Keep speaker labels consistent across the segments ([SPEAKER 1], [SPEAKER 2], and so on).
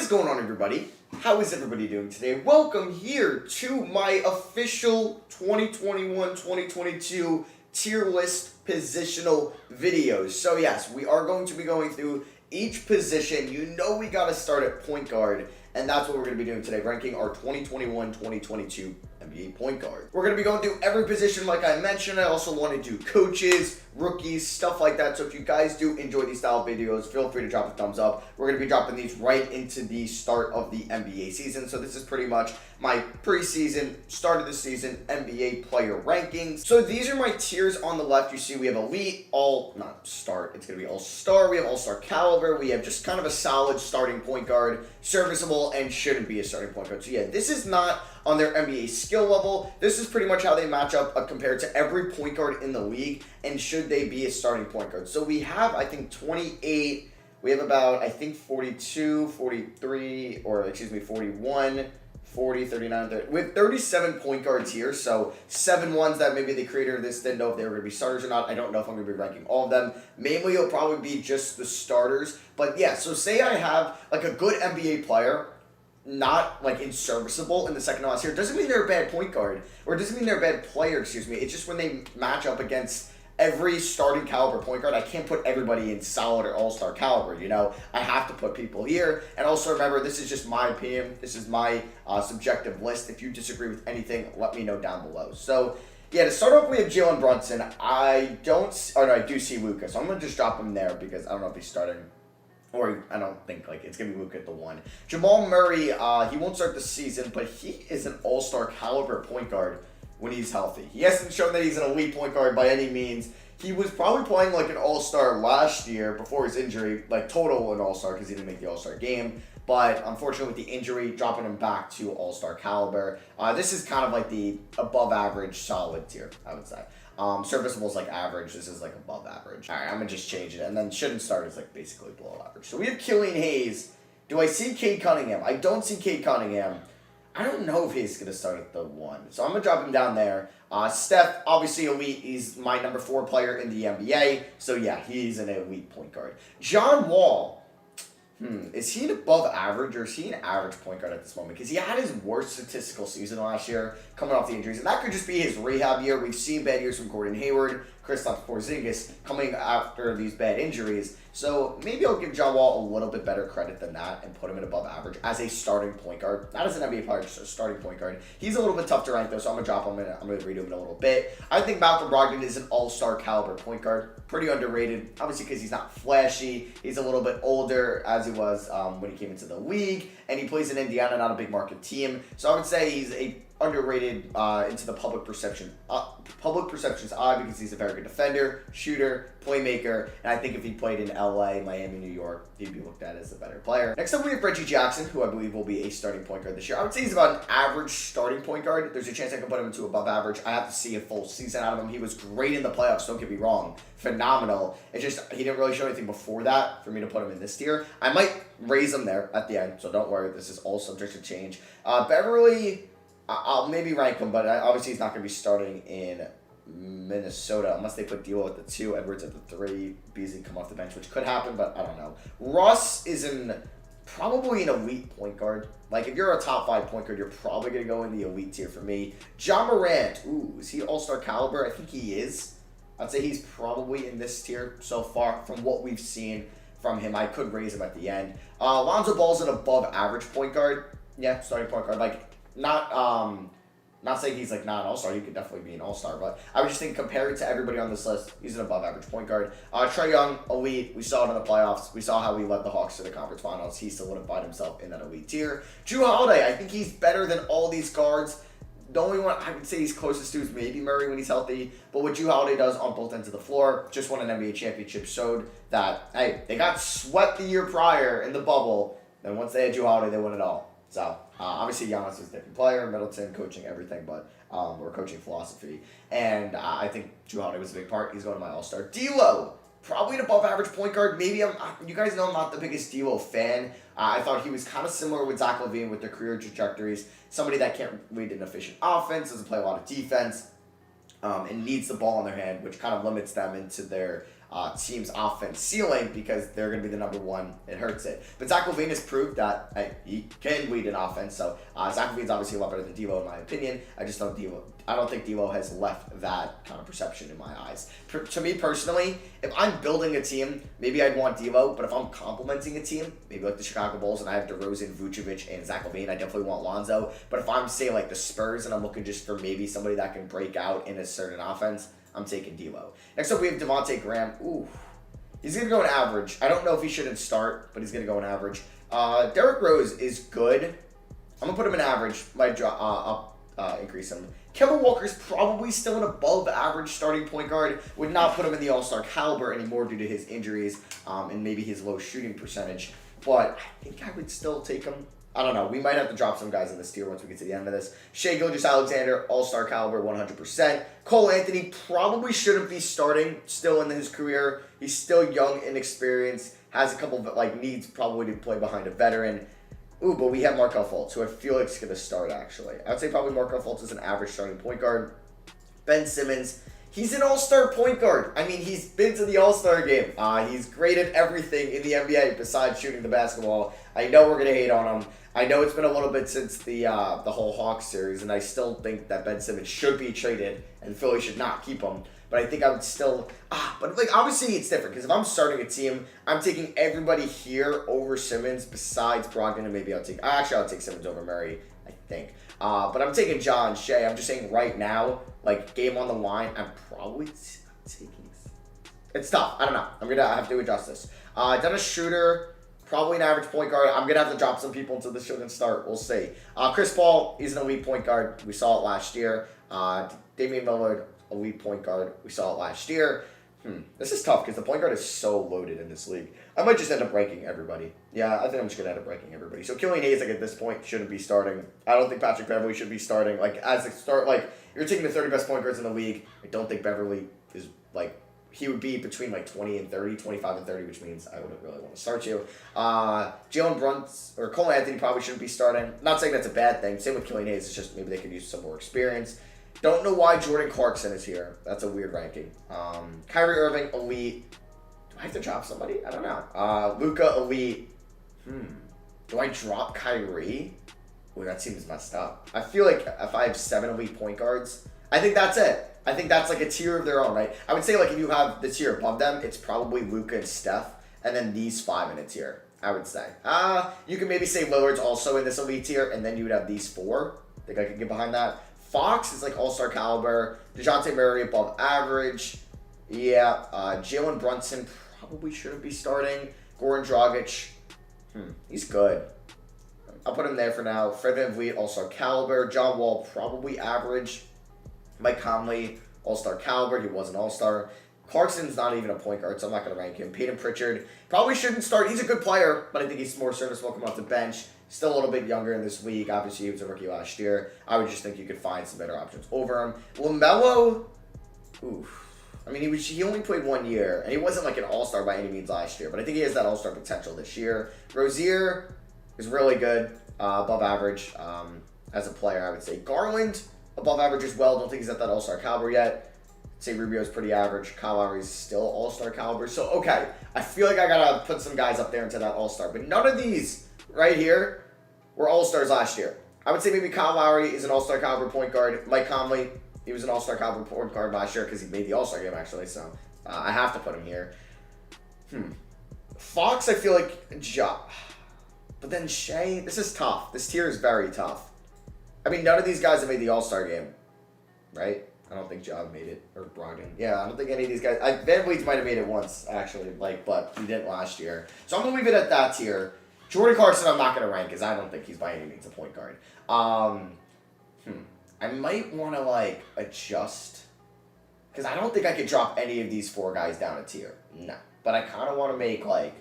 [SPEAKER 1] going on, everybody? How is everybody doing today? Welcome here to my official 2021-2022 tier list positional videos. So yes, we are going to be going through each position. You know we got to start at point guard, and that's what we're going to be doing today, ranking our 2021-2022 NBA point guard. We're going to be going through every position like I mentioned. I also want to do coaches, rookies, stuff like that. So if you guys do enjoy these style of videos, feel free to drop a thumbs up. We're going to be dropping these right into the start of the NBA season. So this is pretty much my preseason, start of the season NBA player rankings. So these are my tiers on the left. You see we have elite, not start, it's going to be all-star. We have all-star caliber. We have just kind of a solid starting point guard, serviceable, and shouldn't be a starting point guard. So yeah, this is not on their NBA skill level. This is pretty much how they match up compared to every point guard in the league, and should they be a starting point guard. So we have, I think, 28, we have about, I think, 42, 43, or excuse me, 41, 40, 39, 30. We have 37 point guards here, so 7 ones that maybe the creator of this didn't know if they were going to be starters or not. I don't know if I'm going to be ranking all of them. Mainly, it'll probably be just the starters. But yeah, so say I have like a good NBA player, not like inserviceable in the second to last here, doesn't mean they're a bad point guard, or it doesn't mean they're a bad player, excuse me. It's just when they match up against every starting caliber point guard, I can't put everybody in solid or all-star caliber, you know? I have to put people here. And also remember, this is just my opinion. This is my subjective list. If you disagree with anything, let me know down below. So yeah, to start off, we have Jalen Brunson. I do see Luka, so I'm going to just drop him there because I don't know if he's starting. Or I don't think it's going to be Luka at the 1. Jamal Murray, he won't start the season, but he is an all-star caliber point guard when he's healthy. He hasn't shown that he's an elite point guard by any means. He was probably playing like an all-star last year before his injury, like total an all-star because he didn't make the all-star game. But unfortunately with the injury, dropping him back to all-star caliber. This is kind of like the above-average solid tier, I would say. Serviceable is like average. This is like above average. All right, I'm going to just change it. And then shouldn't start is like basically below average. So we have Killian Hayes. Do I see Cade Cunningham? I don't see Cade Cunningham. I don't know if he's going to start at the 1. So I'm going to drop him down there. Steph, obviously elite. He's my number 4 player in the NBA. So yeah, he's an elite point guard. John Wall. Is he an above average or is he an average point guard at this moment? Because he had his worst statistical season last year coming off the injuries. And that could just be his rehab year. We've seen bad years from Gordon Hayward, Kristaps Porzingis coming after these bad injuries. So maybe I'll give John Wall a little bit better credit than that and put him at above average as a starting point guard. Not as an NBA player, just a starting point guard. He's a little bit tough to rank though, so I'm going to drop him and I'm going to redo him in a little bit. I think Malcolm Brogdon is an all-star caliber point guard. Pretty underrated, obviously because he's not flashy. He's a little bit older as he was when he came into the league. And he plays in Indiana, not a big market team. So I would say he's a underrated into the public perception's eye because he's a very good defender, shooter, playmaker, and I think if he played in LA, Miami, New York, he'd be looked at as a better player. Next up, we have Reggie Jackson, who I believe will be a starting point guard this year. I would say he's about an average starting point guard. There's a chance I can put him into above average. I have to see a full season out of him. He was great in the playoffs, don't get me wrong. Phenomenal. It's just he didn't really show anything before that for me to put him in this tier. I might raise him there at the end, so don't worry. This is all subject to change. Beverly, I'll maybe rank him, but obviously he's not going to be starting in Minnesota unless they put D'Lo at the 2, Edwards at the 3, Beasley come off the bench, which could happen, but I don't know. Russ is probably an elite point guard. Like, if you're a top 5 point guard, you're probably going to go in the elite tier for me. Ja Morant, is he all-star caliber? I think he is. I'd say he's probably in this tier so far from what we've seen from him. I could raise him at the end. Lonzo Ball's an above-average point guard. Yeah, starting point guard. Like, not saying he's like not an all-star, he could definitely be an all-star, but I would just think compared to everybody on this list, he's an above-average point guard. Trae Young, elite. We saw it in the playoffs. We saw how he led the Hawks to the conference finals. He solidified himself in that elite tier. Jrue Holiday, I think he's better than all these guards. The only one I would say he's closest to is maybe Murray when he's healthy, but what Jrue Holiday does on both ends of the floor, just won an NBA championship, showed that, hey, they got swept the year prior in the bubble, then once they had Jrue Holiday, they won it all. So, obviously, Giannis is a different player, Middleton, coaching, everything, but, or coaching philosophy. And I think Jrue Holiday was a big part. He's going to my all-star. D'Lo, probably an above-average point guard. Maybe you guys know I'm not the biggest D'Lo fan. I thought he was kind of similar with Zach LaVine with their career trajectories. Somebody that can't lead an efficient offense, doesn't play a lot of defense, and needs the ball in their hand, which kind of limits them into their team's offense ceiling because they're going to be the number one. It hurts it. But Zach LaVine has proved that he can lead an offense. So Zach LaVine's obviously a lot better than D'Lo in my opinion. I don't think D'Lo has left that kind of perception in my eyes. To me personally, if I'm building a team, maybe I'd want D'Lo. But if I'm complimenting a team, maybe like the Chicago Bulls, and I have DeRozan, Vucevic, and Zach LaVine, I definitely want Lonzo. But if I'm, say, like the Spurs, and I'm looking just for maybe somebody that can break out in a certain offense, I'm taking D'Lo. Next up, we have Devontae Graham. Ooh, he's going to go an average. I don't know if he shouldn't start, but he's going to go an average. Derrick Rose is good. I'm going to put him in average. Might increase him. Kemba Walker's probably still an above average starting point guard. Would not put him in the all-star caliber anymore due to his injuries and maybe his low shooting percentage. But I think I would still take him. I don't know. We might have to drop some guys in this tier once we get to the end of this. Shai Gilgeous-Alexander, all-star caliber 100%. Cole Anthony probably shouldn't be starting still in his career. He's still young, inexperienced, has a couple of needs probably to play behind a veteran. Ooh, but we have Markelle Fultz, who I feel like is going to start, actually. I would say probably Markelle Fultz is an average starting point guard. Ben Simmons, he's an all-star point guard. I mean, he's been to the all-star game. He's great at everything in the NBA besides shooting the basketball. I know we're going to hate on him. I know it's been a little bit since the whole Hawks series, and I still think that Ben Simmons should be traded, and Philly should not keep him. But I think I would still... But obviously it's different, because if I'm starting a team, I'm taking everybody here over Simmons besides Brogdon, and maybe I'll take Simmons over Murray, I think. But I'm taking John Shea. I'm just saying right now, game on the line, I'm probably taking... It's tough. I don't know. I'm going to have to adjust this. Dennis Schroeder, probably an average point guard. I'm going to have to drop some people until this shouldn't start. We'll see. Chris Paul, he's an elite point guard. We saw it last year. Damian Lillard, elite point guard. We saw it last year. This is tough because the point guard is so loaded in this league. I might just end up breaking everybody. Yeah, I think I'm just going to end up breaking everybody. So Killian Hayes, at this point, shouldn't be starting. I don't think Patrick Beverley should be starting. As a start, you're taking the 30 best point guards in the league. I don't think Beverley is, he would be between 20 and 30, 25 and 30, which means I wouldn't really want to start you. Jalen Brunson or Cole Anthony probably shouldn't be starting. Not saying that's a bad thing. Same with Killian Hayes. It's just maybe they could use some more experience. Don't know why Jordan Clarkson is here. That's a weird ranking. Kyrie Irving, elite. Do I have to drop somebody? I don't know. Luka, elite. Do I drop Kyrie? Ooh, that seems messed up. I feel like if I have 7 elite point guards, I think that's it. I think that's a tier of their own, right? I would say if you have the tier above them, it's probably Luka and Steph, and then these 5 in a tier, I would say. You could maybe say Lillard's also in this elite tier, and then you would have these 4. I think I could get behind that. Fox is all-star caliber. DeJounte Murray above average. Yeah. Jalen Brunson probably shouldn't be starting. Goran Dragic. He's good. I'll put him there for now. Fred VanVleet, all-star caliber. John Wall, probably average. Mike Conley, all-star caliber. He was an all-star. Clarkson's not even a point guard, so I'm not going to rank him. Peyton Pritchard probably shouldn't start. He's a good player, but I think he's more serviceable coming off the bench. Still a little bit younger in this league. Obviously, he was a rookie last year. I would just think you could find some better options over him. LaMelo, I mean, he only played 1 year, and he wasn't an all-star by any means last year, but I think he has that all-star potential this year. Rozier is really good, above average as a player, I would say. Garland, above average as well. Don't think he's at that all-star caliber yet. I'd say Rubio's pretty average. Kyle Lowry's still all-star caliber. So, okay, I feel like I got to put some guys up there into that all-star, but none of these right here were all-stars last year. I would say maybe Kyle Lowry is an all-star caliber point guard. Mike Conley, he was an all-star caliber point guard last year because he made the all-star game, actually, so I have to put him here. Fox, I feel like, but then Shea, this is tough. This tier is very tough. I mean, none of these guys have made the all-star game, right? I don't think John made it, or Brogdon. Yeah, I don't think any of these guys. VanVleet might have made it once, actually, but he didn't last year. So I'm going to leave it at that tier. Jordan Clarkson I'm not going to rank because I don't think he's by any means a point guard. I might want to, adjust because I don't think I could drop any of these 4 guys down a tier. No. But I kind of want to make, a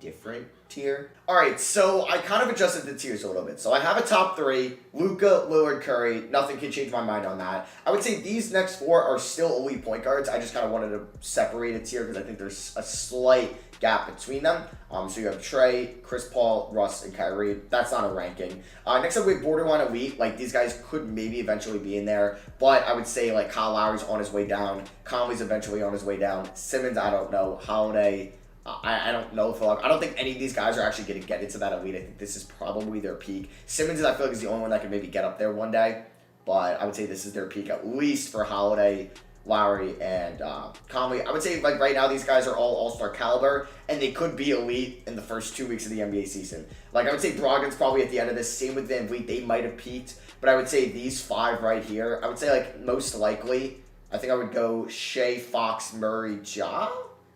[SPEAKER 1] different tier. All right, so I kind of adjusted the tiers a little bit. So I have a top 3, Luka, Lillard, Curry. Nothing can change my mind on that. I would say these next 4 are still elite point guards. I just kind of wanted to separate a tier because I think there's a slight gap between them. So you have Trey, Chris Paul, Russ, and Kyrie. That's not a ranking. Next up, we have borderline elite. Like, these guys could maybe eventually be in there, but I would say, like, Kyle Lowry's on his way down. Conley's eventually on his way down. Simmons, I don't know. Holiday, I don't know if I don't think any of these guys are actually going to get into that elite. I think this is probably their peak. Simmons, I feel like, is the only one that can maybe get up there one day, but I would say this is their peak, at least for Holiday, Lowry, and Conley. I would say, like, right now, these guys are all all-star caliber, and they could be elite in the first 2 weeks of the NBA season. Like, I would say Brogdon's probably at the end of this. Same with Van Vliet. They might have peaked, but I would say these 5 right here, I would say, like, most likely, I think I would go Shea, Fox, Murray, Ja?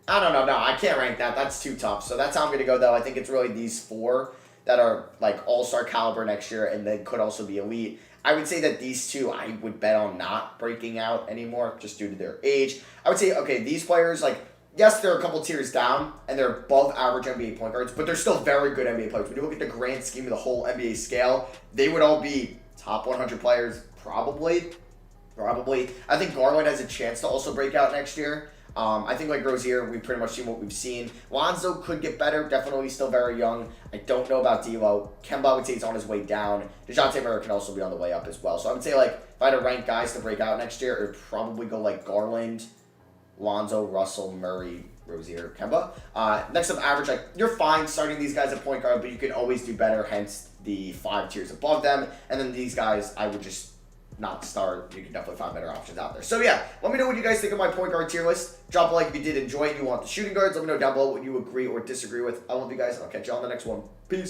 [SPEAKER 1] I don't know. No, I can't rank that. That's too tough. So that's how I'm going to go, though. I think it's really these 4 that are, like, all-star caliber next year, and they could also be elite. I would say that these 2, I would bet on not breaking out anymore just due to their age. I would say, okay, these players, like, yes, they're a couple tiers down, and they're above average NBA point guards, but they're still very good NBA players. When you look at the grand scheme of the whole NBA scale, they would all be top 100 players, probably. I think Garland has a chance to also break out next year. I think, like Rozier, we've pretty much seen what we've seen. Lonzo could get better, definitely still very young. I don't know about D'Lo. Kemba, I would say, is on his way down. DeJounte Murray can also be on the way up as well. So I would say, like, if I had to rank guys to break out next year, it would probably go, like, Garland, Lonzo, Russell, Murray, Rozier, Kemba. Next up, average, like, you're fine starting these guys at point guard, but you can always do better, hence the 5 tiers above them. And then these guys, I would just not start. You can definitely find better options out there. So yeah, let me know what you guys think of my point guard tier list. Drop a like if you did enjoy it and you want the shooting guards. Let me know down below what you agree or disagree with. I love you guys, and I'll catch you on the next one. Peace.